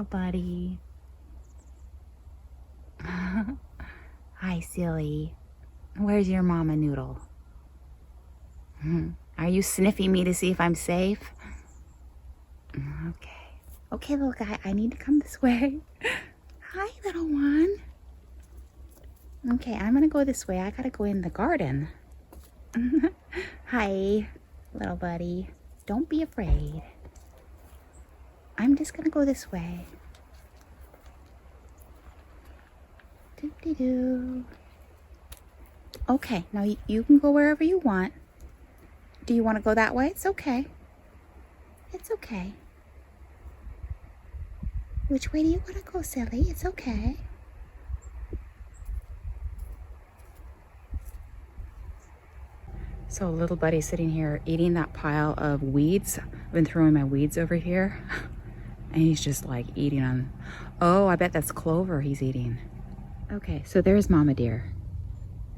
buddy. Hi, silly. Where's your mama noodle? Are you sniffing me to see if I'm safe? Okay. Okay, little guy, I need to come this way. Hi, little one. Okay, I'm gonna go this way. I gotta go in the garden. Hi, little buddy. Don't be afraid. I'm just gonna go this way. Doop-de-doo. Okay, now you can go wherever you want. Do you want to go that way? It's okay. It's okay. Which way do you want to go, silly? It's okay. So little buddy's sitting here eating that pile of weeds. I've been throwing my weeds over here. And he's just like eating on. Oh, I bet that's clover he's eating. Okay, so there's Mama Deer.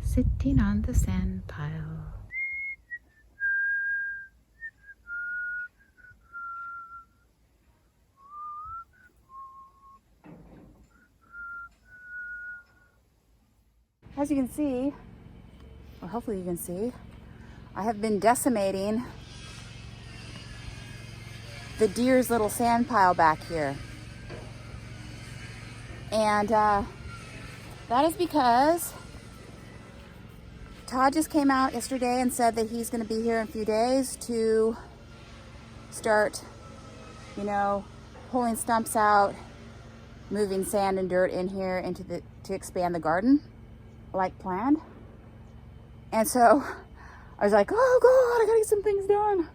Sitting on the sand pile. As you can see, or hopefully you can see, I have been decimating the deer's little sand pile back here. And that is because Todd just came out yesterday and said that he's going to be here in a few days to start, you know, pulling stumps out, moving sand and dirt in here into to expand the garden like planned. And so I was like, oh God, I gotta get some things done.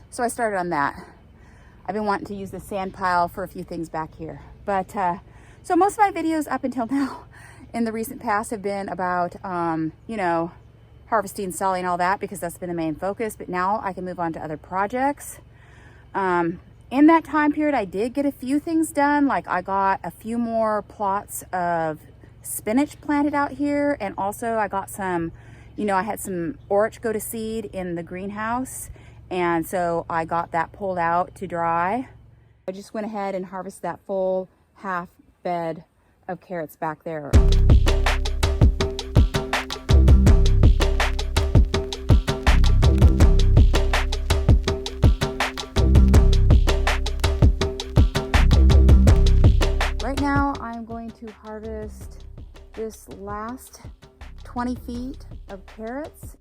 So I started on that. I've been wanting to use the sand pile for a few things back here. But so most of my videos up until now in the recent past have been about, you know, harvesting, selling, all that, because that's been the main focus. But now I can move on to other projects. In that time period, I did get a few things done. Like I got a few more plots of spinach planted out here. And also I got some, you know, I had some orach go to seed in the greenhouse. And so I got that pulled out to dry. I just went ahead and harvested that full half bed of carrots back there. Right now I'm going to harvest this last 20 feet of carrots.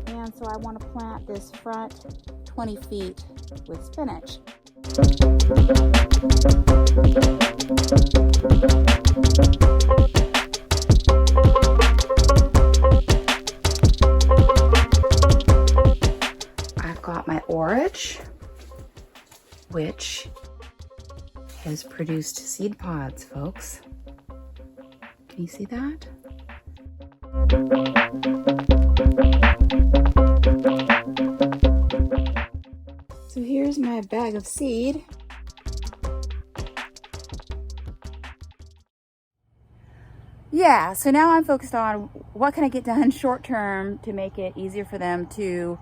And so I want to plant this front 20 feet with spinach. I've got my orach, which has produced seed pods, folks. Can you see that? So here's my bag of seed. Yeah, so now I'm focused on what can I get done short term to make it easier for them to,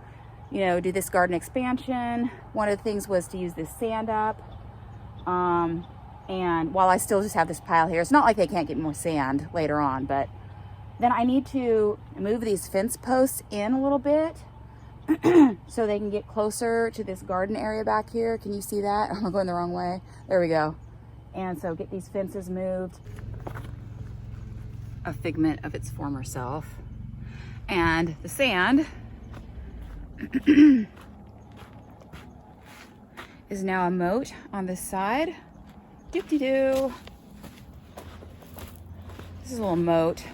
you know, do this garden expansion. One of the things was to use this sand up. And while I still just have this pile here, it's not like they can't get more sand later on, but then I need to move these fence posts in a little bit so they can get closer to this garden area back here. Can you see that? I'm going the wrong way. There we go. And so get these fences moved. A figment of its former self. And the sand is now a moat on this side. Doop-de-doo. This is a little moat.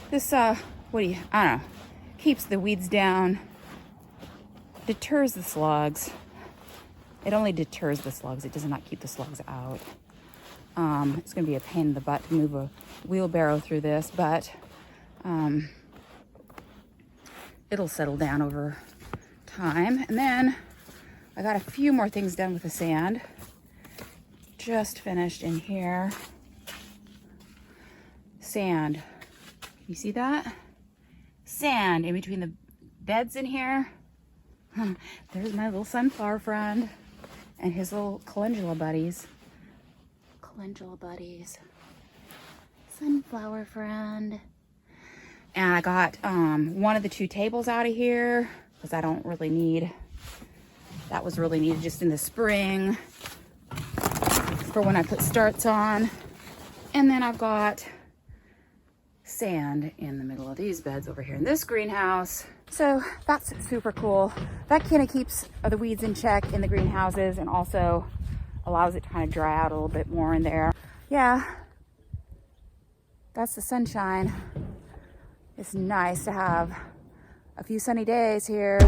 This, I don't know, keeps the weeds down, deters the slugs. It only deters the slugs. It does not keep the slugs out. It's going to be a pain in the butt to move a wheelbarrow through this, but it'll settle down over time. And then I got a few more things done with the sand. Just finished in here. Sand. You see that? Sand in between the beds in here. There's my little sunflower friend and his little calendula buddies. Calendula buddies. Sunflower friend. And I got one of the 2 tables out of here because I don't really need, that was really needed just in the spring for when I put starts on. And then I've got sand in the middle of these beds over here in this greenhouse. So that's super cool. That kind of keeps the weeds in check in the greenhouses and also allows it to kind of dry out a little bit more in there. Yeah, that's the sunshine. It's nice to have a few sunny days here.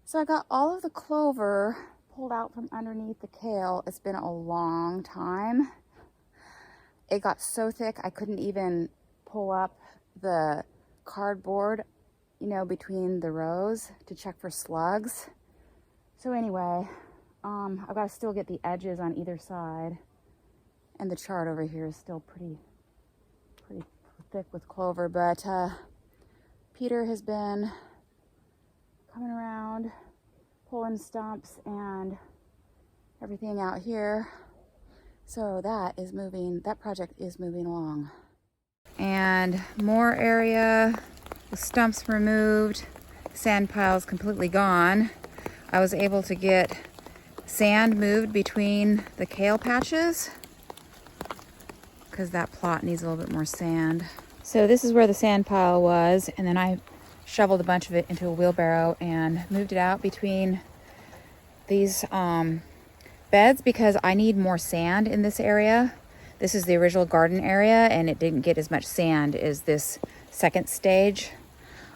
So I got all of the clover pulled out from underneath the kale. It's been a long time. It got so thick I couldn't even pull up the cardboard, you know, between the rows to check for slugs. So anyway, I've got to still get the edges on either side, and the chart over here is still pretty thick with clover. But Peter has been coming around, pulling stumps and everything out here. So that is moving, that project is moving along. And more area, the stumps removed, sand piles completely gone. I was able to get sand moved between the kale patches because that plot needs a little bit more sand. So this is where the sand pile was, and then I shoveled a bunch of it into a wheelbarrow and moved it out between these beds because I need more sand in this area. This is the original garden area and it didn't get as much sand as this second stage.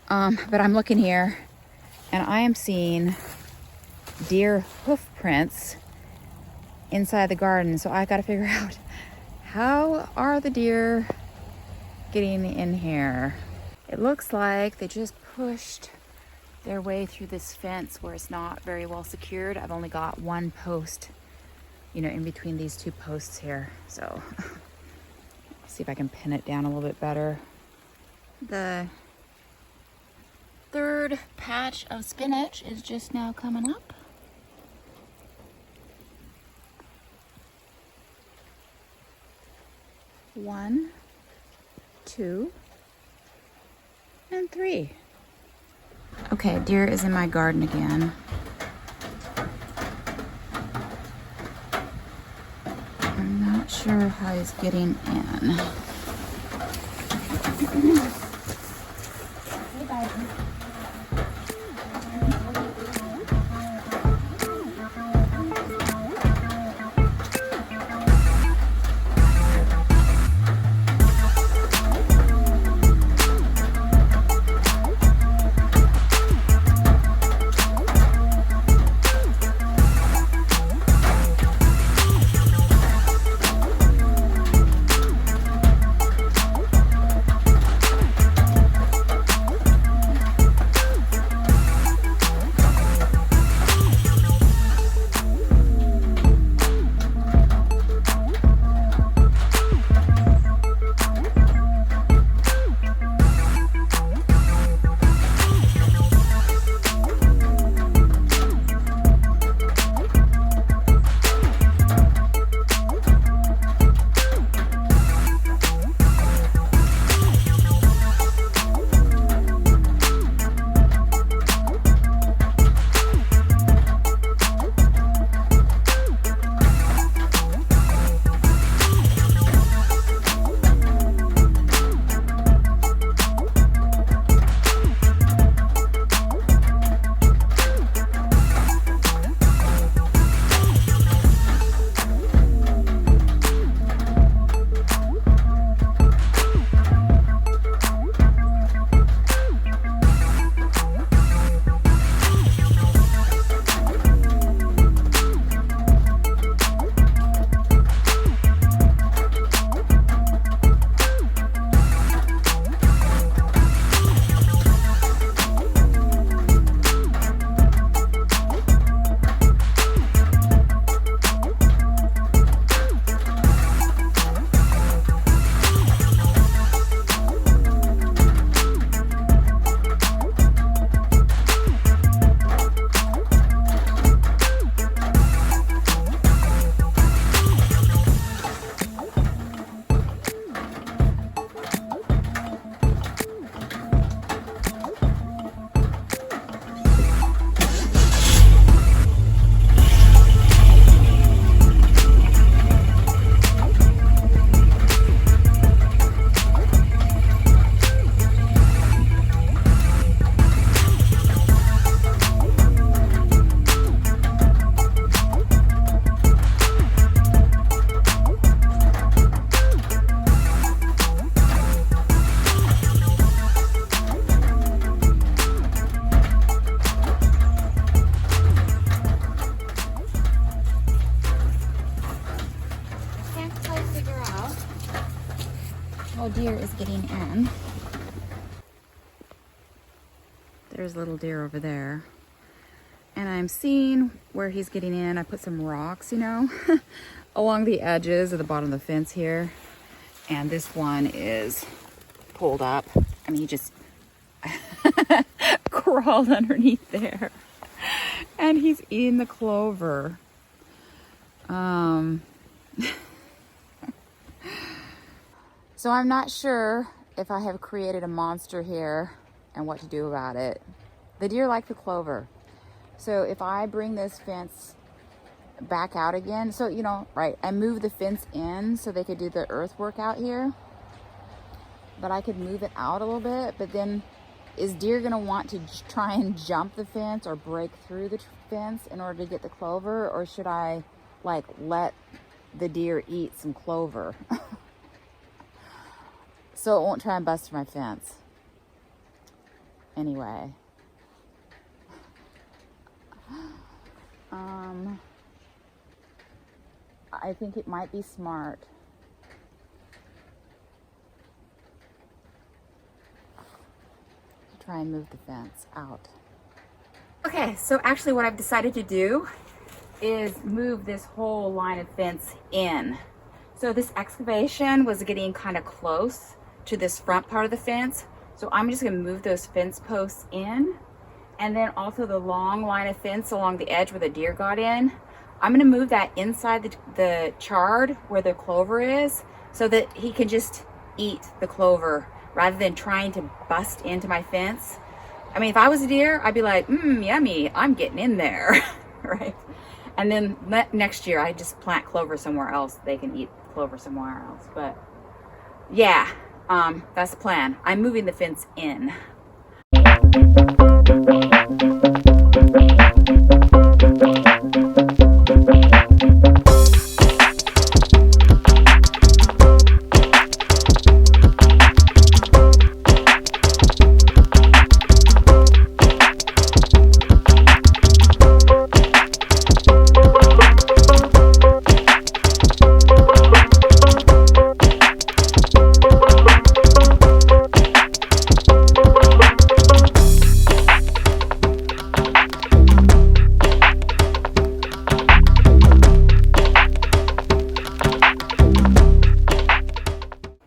But I'm looking here and I am seeing deer hoof prints inside the garden. So I got to figure out, how are the deer getting in here? It looks like they just pushed their way through this fence where it's not very well secured. I've only got one post, you know, in between these 2 posts here. So see if I can pin it down a little bit better. The 3rd patch of spinach is just now coming up. One, 2, and 3. Okay, deer is in my garden again. I'm not sure how he's getting in. while deer is getting in. There's little deer over there. And I'm seeing where he's getting in. I put some rocks, you know, along the edges of the bottom of the fence here. And this one is pulled up. I mean, he just crawled underneath there. And he's eating the clover. So I'm not sure if I have created a monster here and what to do about it. The deer like the clover. So if I bring this fence back out again, so, you know, right, I moved the fence in so they could do the earthwork out here. But I could move it out a little bit, but then is deer gonna want to try and jump the fence or break through the fence in order to get the clover? Or should I like let the deer eat some clover so it won't try and bust through my fence? Anyway, I think it might be smart to try and move the fence out. Okay, so actually what I've decided to do is move this whole line of fence in. So this excavation was getting kind of close to this front part of the fence. So I'm just gonna move those fence posts in. And then also the long line of fence along the edge where the deer got in. I'm gonna move that inside the chard where the clover is so that he can just eat the clover rather than trying to bust into my fence. I mean, if I was a deer, I'd be like, yummy, I'm getting in there, right? And then next year I just plant clover somewhere else. They can eat clover somewhere else. But yeah, that's the plan. I'm moving the fence in.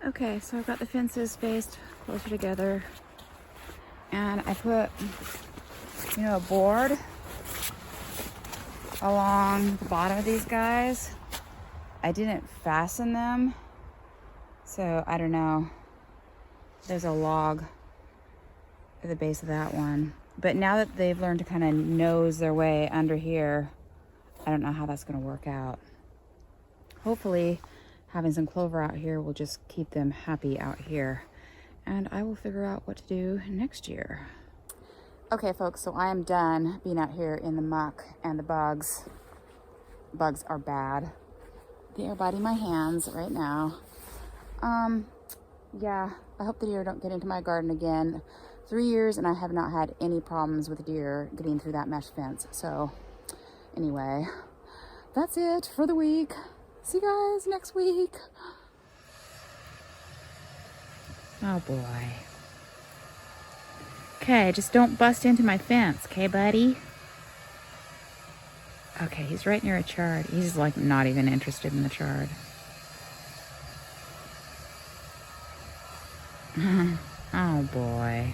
Okay, so I've got the fences spaced closer together, and I put, you know, a board along the bottom of these guys. I didn't fasten them, so I don't know. There's a log at the base of that one. But now that they've learned to kind of nose their way under here, I don't know how that's going to work out. Hopefully, having some clover out here will just keep them happy out here. And I will figure out what to do next year. Okay, folks, so I am done being out here in the muck and the bugs. Bugs are bad. They are biting my hands right now. Yeah, I hope the deer don't get into my garden again. 3 years and I have not had any problems with deer getting through that mesh fence. So anyway, that's it for the week. See you guys next week. Oh boy. Okay, just don't bust into my fence, okay, buddy? Okay, he's right near a chard. He's like not even interested in the chard. Oh boy.